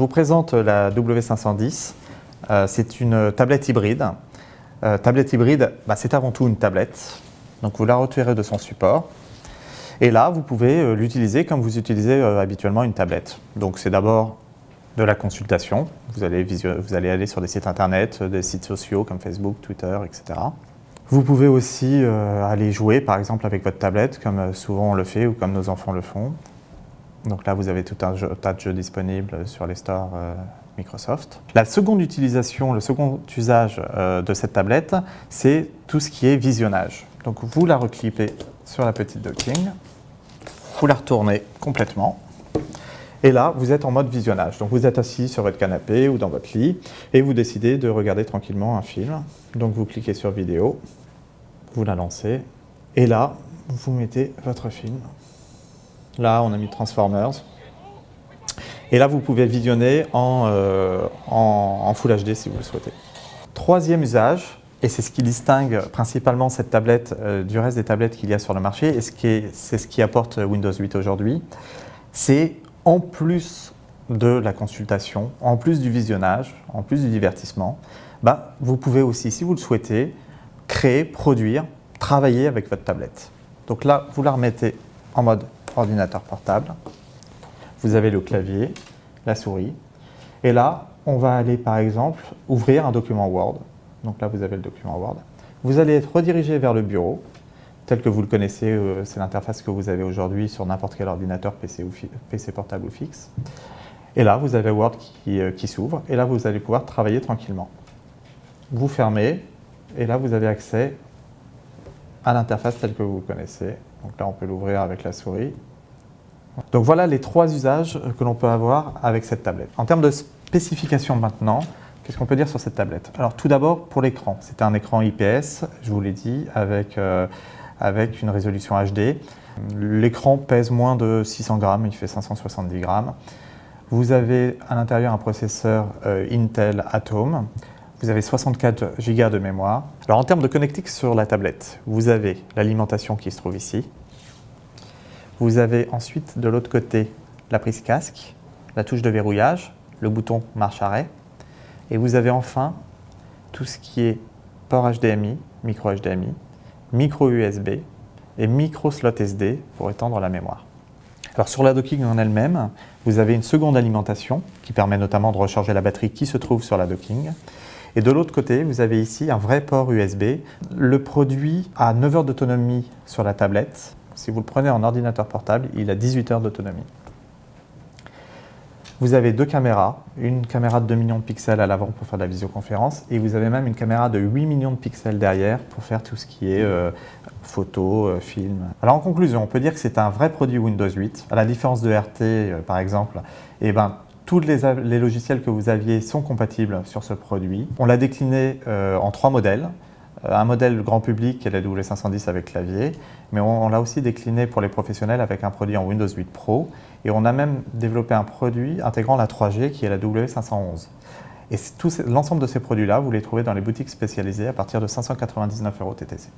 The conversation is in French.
vous présente la W510. C'est une tablette hybride. Tablette hybride, c'est avant tout une tablette. Donc vous la retirez de son support. Et là, vous pouvez l'utiliser comme vous utilisez habituellement une tablette. Donc c'est d'abord de la consultation. Vous allez aller sur des sites internet, des sites sociaux comme Facebook, Twitter, etc. Vous pouvez aussi aller jouer par exemple avec votre tablette, comme souvent on le fait ou comme nos enfants le font. Donc là, vous avez tout un tas de jeux disponibles sur les stores Microsoft. La seconde utilisation, le second usage de cette tablette, c'est tout ce qui est visionnage. Donc vous la reclippez sur la petite docking, vous la retournez complètement, et là, vous êtes en mode visionnage. Donc vous êtes assis sur votre canapé ou dans votre lit, et vous décidez de regarder tranquillement un film. Donc vous cliquez sur vidéo, vous la lancez, et là, vous mettez votre film. Là, on a mis Transformers. Et là, vous pouvez visionner en Full HD si vous le souhaitez. Troisième usage, et c'est ce qui distingue principalement cette tablette du reste des tablettes qu'il y a sur le marché, et c'est ce qui apporte Windows 8 aujourd'hui, c'est en plus de la consultation, en plus du visionnage, en plus du divertissement, vous pouvez aussi, si vous le souhaitez, créer, produire, travailler avec votre tablette. Donc là, vous la remettez en mode ordinateur portable. Vous avez le clavier, la souris. Et là, on va aller par exemple ouvrir un document Word. Donc là, vous avez le document Word. Vous allez être redirigé vers le bureau, tel que vous le connaissez, c'est l'interface que vous avez aujourd'hui sur n'importe quel ordinateur, PC portable ou fixe. Et là, vous avez Word qui s'ouvre. Et là, vous allez pouvoir travailler tranquillement. Vous fermez. Et là, vous avez accès à l'interface telle que vous le connaissez. Donc là, on peut l'ouvrir avec la souris. Donc voilà les trois usages que l'on peut avoir avec cette tablette. En termes de spécifications maintenant, qu'est-ce qu'on peut dire sur cette tablette? Alors tout d'abord, pour l'écran. C'est un écran IPS, je vous l'ai dit, avec une résolution HD. L'écran pèse moins de 600 grammes, il fait 570 grammes. Vous avez à l'intérieur un processeur Intel Atom. Vous avez 64 Go de mémoire. Alors en termes de connectique sur la tablette, vous avez l'alimentation qui se trouve ici. Vous avez ensuite de l'autre côté la prise casque, la touche de verrouillage, le bouton marche-arrêt. Et vous avez enfin tout ce qui est port HDMI, micro HDMI, micro USB et micro slot SD pour étendre la mémoire. Alors sur la docking en elle-même, vous avez une seconde alimentation qui permet notamment de recharger la batterie qui se trouve sur la docking. Et de l'autre côté, vous avez ici un vrai port USB. Le produit a 9 heures d'autonomie sur la tablette. Si vous le prenez en ordinateur portable, il a 18 heures d'autonomie. Vous avez deux caméras, une caméra de 2 millions de pixels à l'avant pour faire de la visioconférence et vous avez même une caméra de 8 millions de pixels derrière pour faire tout ce qui est photo, film. Alors en conclusion, on peut dire que c'est un vrai produit Windows 8. À la différence de RT par exemple, tous les logiciels que vous aviez sont compatibles sur ce produit. On l'a décliné en 3 modèles. Un modèle grand public qui est la W510 avec clavier, mais on l'a aussi décliné pour les professionnels avec un produit en Windows 8 Pro et on a même développé un produit intégrant la 3G qui est la W511. Et l'ensemble de ces produits-là, vous les trouvez dans les boutiques spécialisées à partir de 599 € TTC.